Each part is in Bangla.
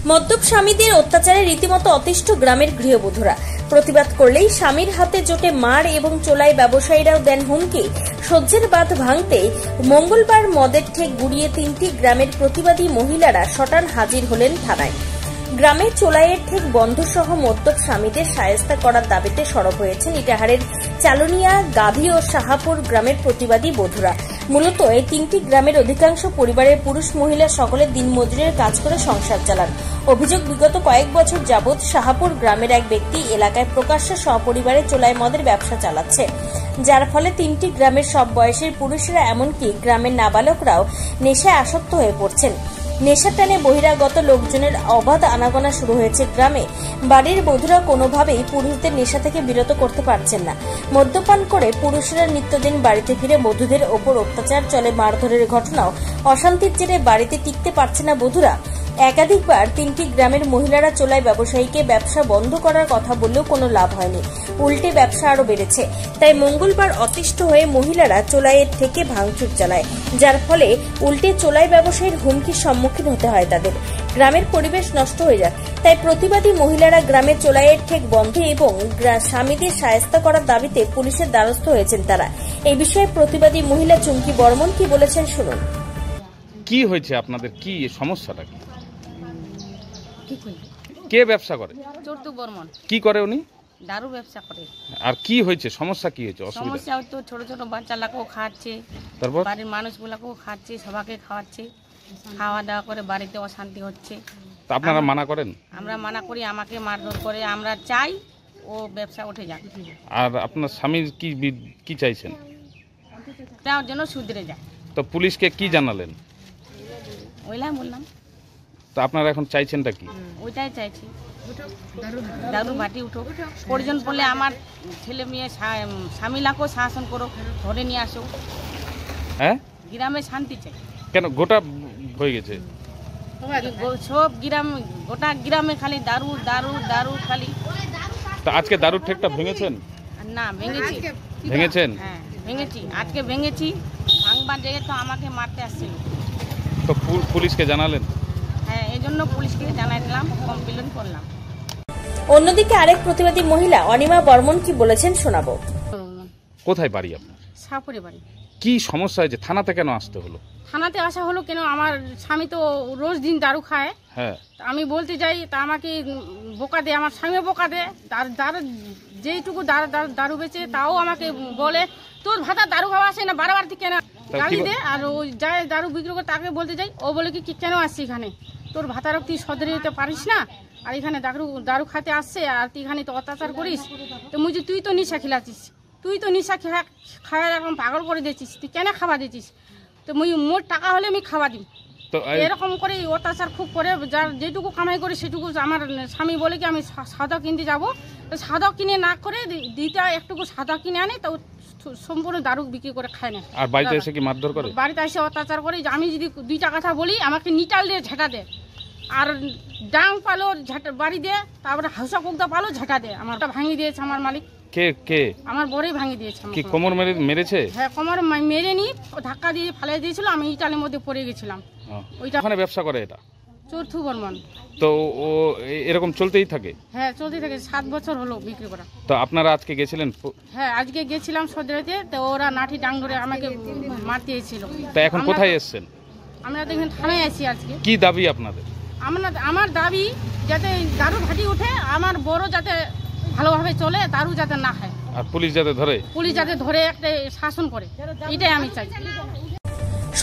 মদ্যপ স্বামীদের অত্যাচারে রীতিমতো অতিষ্ঠ গ্রামের গৃহবধূরা। প্রতিবাদ করলেই স্বামীর হাতে জোটে মার এবং চোলাই ব্যবসায়ীরাও দেন হুমকি। সহ্যের বাঁধ ভাঙতে মঙ্গলবার মদের ঠেক গুড়িয়ে 3টি গ্রামের প্রতিবাদী মহিলারা সটান হাজির হলেন থানায়। গ্রামে চোলাইয়ের ঠেক বন্ধ সহ মদ্যপ স্বামীদের শায়েস্তা করার দাবিতে সরব হয়েছেন ইটাহারের চালুনিয়া, গাভী ও শাহাপুর গ্রামের প্রতিবাদী বধূরা। মূলত এই 3টি গ্রামের অধিকাংশ পরিবারের পুরুষ মহিলা সকলে দিনমজুরের কাজ করে সংসার চালান। অভিযোগ, বিগত কয়েক বছর যাবৎ শাহাপুর গ্রামের এক ব্যক্তি এলাকায় প্রকাশ্যে সপরিবারে চোলাই মদের ব্যবসা চালাচ্ছে, যার ফলে 3টি গ্রামের সব বয়সের পুরুষেরা এমনকি গ্রামের নাবালকরাও নেশায় আসক্ত হয়ে পড়ছেন। নেশার টানে বহিরাগত লোকজনের অবাধ আনাগোনা শুরু হয়েছে গ্রামে। বাড়ির বধূরা কোনোভাবেই পুরুষদের নেশা থেকে বিরত করতে পারছেন না। মদ্যপান করে পুরুষেরা নিত্যদিন বাড়িতে ফিরে বধূদের ওপর অত্যাচার চলে, মারধরের ঘটনাও। অশান্তির জেরে বাড়িতে টিকতে পারছে না বধূরা। একাধিকবার 3টি গ্রামের মহিলারা চোলাই ব্যবসায়ীকে ব্যবসা বন্ধ করার কথা বললেও কোনো লাভ হয়নি, উল্টে ব্যবসা আরো বেড়েছে। তাই মঙ্গলবার অতিষ্ঠ হয়ে মহিলারা চোলাইয়ের থেকে ভাঙচুর চালায়, যার ফলে উল্টে চোলাই ব্যবসায়ীর হুমকির সম্মুখীন হতে হয় তাদের। গ্রামের পরিবেশ নষ্ট হয়ে যায়। তাই প্রতিবাদী মহিলারা গ্রামে চোলাইয়ের ঠেক বন্ধে এবং স্বামীদের শায়েস্তা করার দাবিতে পুলিশের দ্বারস্থ হয়েছেন তারা। এই বিষয়ে প্রতিবাদী মহিলা চুমকি বর্মন কি বলেছেন শুনুন। কি হয়েছে আপনাদের, কি সমস্যাটা কি? কে ব্যবসা করে? চট্টু বর্মন। কি করে উনি? দারু ব্যবসা করে। আর কি হয়েছে, সমস্যা কি হয়েছে? সমস্যা তো ছোট ছোট বাচ্চালাকেও খাওয়াচ্ছে, তারপর বাড়ির মানুষগুলাকেও খাচ্ছে, সবাইকে খাওয়াচ্ছে। খাওয়া দাওয়া করে বাড়িতে অশান্তি হচ্ছে। আপনারা মানা করেন? আমরা মানা করি, আমাকে মারধর করে। আমরা চাই ও ব্যবসা উঠে যাক। আর আপনার স্বামীর কি চাইছেন? তার জন্য সুধরে যায়। তো পুলিশকে কি জানালেন? ওইলাই বললাম। তো আপনারা এখন চাইছেনটা কি? ওইটাই চাইছি, দারু ভাটি উঠো। প্রয়োজন পড়লে আমার ছেলে মেয়ে স্বামীলাকেও শাসন করো, ধরে নিয়ে আসো। হ্যাঁ, গ্রামে শান্তি চাই। কেন গোটা হয়ে গেছে সব গ্রাম, গোটা গ্রামে খালি দারু দারু দারু খালি। তো আজকে দারুর ঠেকটা ভেঙেছেন? না, ভেঙেছি। ভেঙেছেন? হ্যাঁ ভেঙেছি, আজকে ভেঙেছি। ভাঙবার জায়গায় তো আমাকে মারতে আসছিল। তো পুলিশকে জানালেন? হ্যাঁ, এই জন্য পুলিশকে জানাই দিলাম, কমপ্লেন করলাম। অন্যদিকে আরেক প্রতিবাদী মহিলা অনিমা বর্মন কি বলেছেন শোনাবো। কোথায় বাড়ি আপনার? শাহপুরে বাড়ি। কি সমস্যা হয়েছে, থানাতে কেন আসতে হলো? থানাতে আসা হলো কেন, আমার স্বামী তো রোজ দিন দারু খায়। হ্যাঁ, আমি বলতে যাই তা আমাকে বোকা দেয়, আমার স্বামীও বোকা দেয়। যেইটুকু দারু বেচে তাও আমাকে বলে তোর ভাতা দারু খাওয়া আসে না, বারবার কেন গালি দে। আর ওই যায় দারু বিক্রি করে, তাকে বলতে যাই, ও বলে কি কেন আসছি এখানে, তোর ভাতারও তুই সদরে দিতে পারিস না, আর এখানে দারু খাতে আসছে, আর তুই এখানে তো অত্যাচার করিস। তো মুঝে তুই তো নিশা খিলাচ্ছিস, তুই তো নিশা খাওয়া এরকম পাগল করে দিচ্ছিস, তুই কেন খাওয়া দিচ্ছিস? তো মোর টাকা হলে আমি খাওয়া দিই। এরকম করে অত্যাচার খুব করে, যার যেটুকু কামাই করে সেটুকু। আমার স্বামী বলে কি আমি সাদা কিনতে যাবো, তো সাদা কিনে না করে দিতে একটুকু সাদা কিনে আনে, তো সম্পূর্ণ দারু বিক্রি করে খায় না। আর বাড়িতে এসে কি মারধর করে? বাড়িতে এসে অত্যাচার করে। আমি যদি 2টা কথা বলি আমাকে নিটাল দিয়ে ঝাঁটা দেয়, আর ডাং পালো বাড়ি দিয়ে, তারপরে হাউসা কুকদা পালো ঝাঁটা দেয়। আমারটা ভাঙিয়ে দিয়েছে আমার মালিক। কে? আমার বড়ই ভাঙিয়ে দিয়েছে। কি কোমর মেরেছে? হ্যাঁ, কোমর মেরে নি, ধাক্কা দিয়ে ফেলে দিয়েছিল, আমি ইটালের মধ্যে পড়ে গেছিলাম। ওইটা ওখানে ব্যবসা করে এটা চট্টু বর্মন। তো ও এরকম চলতেই থাকে? হ্যাঁ, চলতেই থাকে, 7 বছর হলো বিক্রি করা। তো আপনারা আজকে গেছিলেন? হ্যাঁ, আজকে গেছিলাম সদরেতে, তো ওরা নাঠি ডাং ধরে আমাকে মারতে এসেছিল। তো এখন কোথায় এসেছেন? আমরা তো এখানে থানায় আছি আজকে। কি দাবি আপনাদের? আমার দাবি যাতে দারু ভাটি উঠে, আমার বড় যাতে ভালোভাবে চলে, দারু যাতে না খায়, আর পুলিশ যাতে ধরে একটা শাসন করে, এটাই আমি চাই।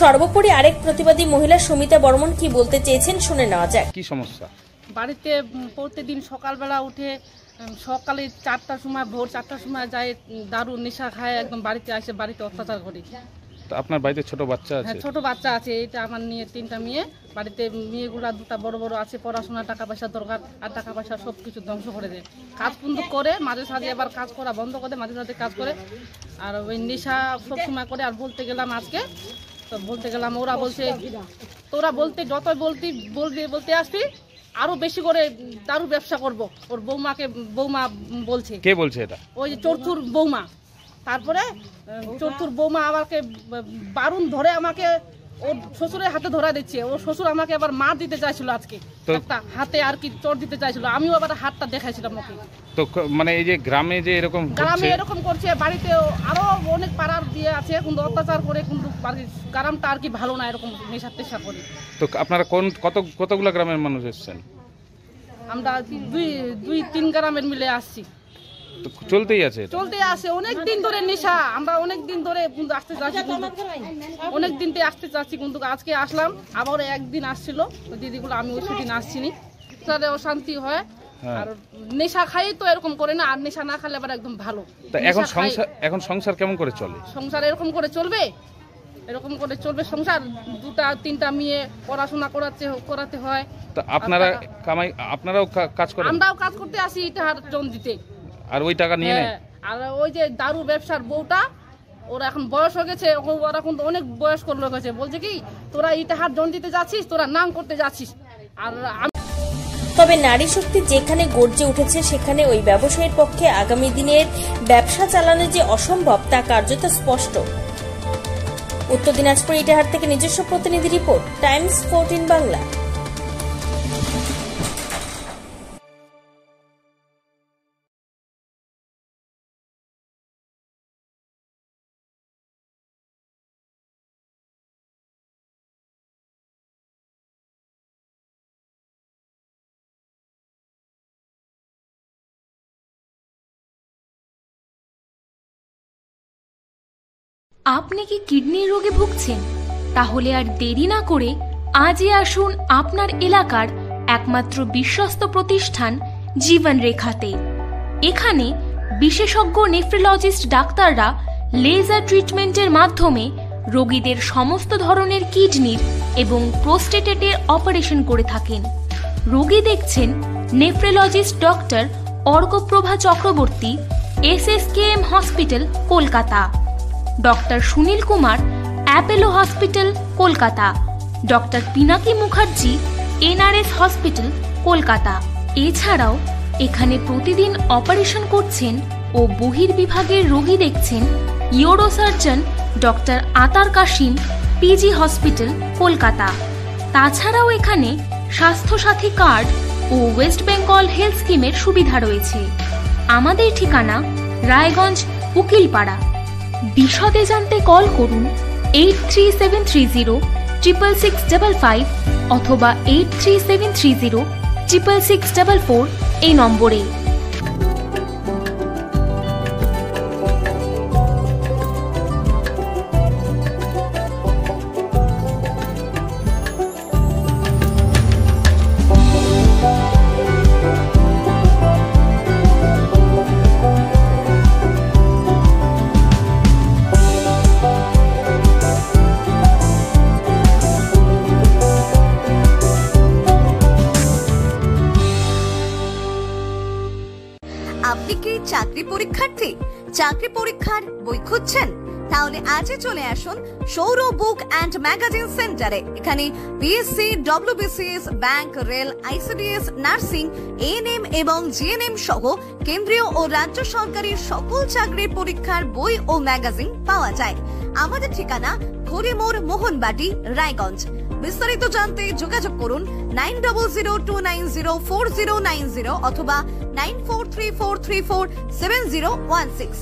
সর্বোপরি আরেক প্রতিবাদী মহিলা সুমিতা বর্মন কি বলতে চেয়েছেন শুনে নেওয়া যাক। কি সমস্যা? বাড়িতে প্রতিদিন সকালবেলা উঠে, সকালে 4টার সময়, ভোর 4টার সময় যায়, দারু নেশা খায়, একদম বাড়িতে আসে, বাড়িতে অত্যাচার করে। আপনার বাড়িতে ছোট বাচ্চা আছে? হ্যাঁ, ছোট বাচ্চা আছে। এটা আমার নিয়ে 3টা মেয়ে বাড়িতে। মেয়েগুলা 2টা বড় বড় আছে, পড়াশোনা, টাকা পয়সা দরকার, আর টাকা পয়সা সব কিছু ধ্বংস করে দেয়। কাজ কিন্তু করে, মাঝে সাঝে এবার কাজ করা বন্ধ করে, মাঝে সাঝে কাজ করে, আর ওই নেশা সব সময় করে। আর বলতে গেলাম আজকে, তো বলতে গেলাম, ওরা বলছে তোরা বলতে যত বলতে আসবি আরো বেশি করে দারু ব্যবসা করব। ওর বৌমা বলছে। কে বলছে এটা? ওই যে চতুর বৌমা। তারপরে চতুর বৌমা আমাকে বারুণ ধরে আমাকে ওর শ্বশুরের হাতে ধরা দিচ্ছে। ওর শ্বশুর আমাকে আবার মার দিতে চাইছিল, আজকে একটা হাতে আর কি চোট দিতে চাইছিল, আমিও আবার হাতটা দেখাইছিলাম ওকে। তো মানে এই যে গ্রামে যে এরকম করছে, বাড়িতে আরো অনেক পাড়ার দিয়ে আছে, কিন্তু অত্যাচার করে, কিন্তু গ্রামটা আর কি ভালো না এরকম নেশা টেশা করে। তো আপনারা কতগুলো গ্রামের মানুষ এসেছেন? আমরা 2-3 গ্রামের মিলে আসছি। চলতেই আছে অনেক দিন ধরে নেশা। আমরা অনেক দিন ধরে আসতে চাচ্ছি, অনেক দিন আসতে চাচ্ছি, কিন্তু আজকে আসলাম। আবার একদিন আসছিল ওই দিদিগুলো, আমি ওই সেদিন আসছিনি। তাহলে অশান্তি হয়, আর নেশা খাই তো এরকম করে না, আর নেশা না খেলে আবার একদম ভালো। এখন সংসার কেমন করে চলে? সংসার এরকম করে চলবে সংসার। 2-3টা মেয়ে পড়াশোনা করাতে হয়। তো আপনারাও কাজ করেন? আমরাও কাজ করতে আসি ইটাহার জন দিতে, আর ওই টাকা নিয়ে নেয়। আর ওই যে দারু ব্যবসার বউটা, ওরা এখন বয়স হয়ে গেছে, ওরা কিন্তু অনেক বয়স্ক লোক হয়েছে, বলছে কি তোরা ইটাহার জন দিতে যাচ্ছিস, তোরা নাম করতে যাচ্ছিস। আর তবে নারী শক্তি যেখানে গর্জে উঠেছে, সেখানে ওই ব্যবসায়ীর পক্ষে আগামী দিনের ব্যবসা চালানো যে অসম্ভব তা কার্যত স্পষ্ট। উত্তর দিনাজপুর ইটাহার থেকে নিজস্ব প্রতিনিধি রিপোর্ট, টাইমস 14 বাংলা। আপনি কি কিডনির রোগে ভুগছেন? তাহলে আর দেরি না করে আজই আসুন আপনার এলাকার একমাত্র বিশ্বস্ত প্রতিষ্ঠান জীবন রেখাতে। এখানে বিশেষজ্ঞ নেফ্রোলজিস্ট ডাক্তাররা লেজার ট্রিটমেন্টের মাধ্যমে রোগীদের সমস্ত ধরনের কিডনির এবং প্রোস্টেটের অপারেশন করে থাকেন। রোগী দেখছেন nephrologist doctor Arkaprabha Chakraborty, SSKM hospital, Kolkata. Doctor Sunil Kumar, Apollo hospital, Kolkata. Doctor Pinaki Mukherjee, NRS hospital, Kolkata. এছাড়াও এখানে প্রতিদিন অপারেশন করছেন ও বহির্বিভাগের রোগী দেখছেন ইউরোসার্জন ডক্টর আতার কাশিম, PG হসপিটাল, কলকাতা। তাছাড়াও এখানে স্বাস্থ্যসাথী কার্ড ও ওয়েস্ট বেঙ্গল হেলথ স্কিমের সুবিধা রয়েছে। আমাদের ঠিকানা রায়গঞ্জ, উকিলপাড়া। বিশদে জানতে কল করুন 8373066655 অথবা 8373066644 এই নম্বরে। আপনি কি চাকরি পরীক্ষার্থী? চাকরি পরীক্ষার বই খুঁজছেন? তাহলে আজই চলে আসুন সৌরভ বুক অ্যান্ড ম্যাগাজিন সেন্টারে। এখানে BSc, WBCS, bank, rail, ICDS, nursing, ANM এবং GNM সহ কেন্দ্রীয় ও রাজ্য সরকারের সকল চাকরির পরীক্ষার বই ও ম্যাগাজিন পাওয়া যায়। আমাদের ঠিকানা হরিমোড়, মোহনবাটি, রায়গঞ্জ। বিস্তারিত জানতে যোগাযোগ করুন 9002904090 অথবা 9434347016।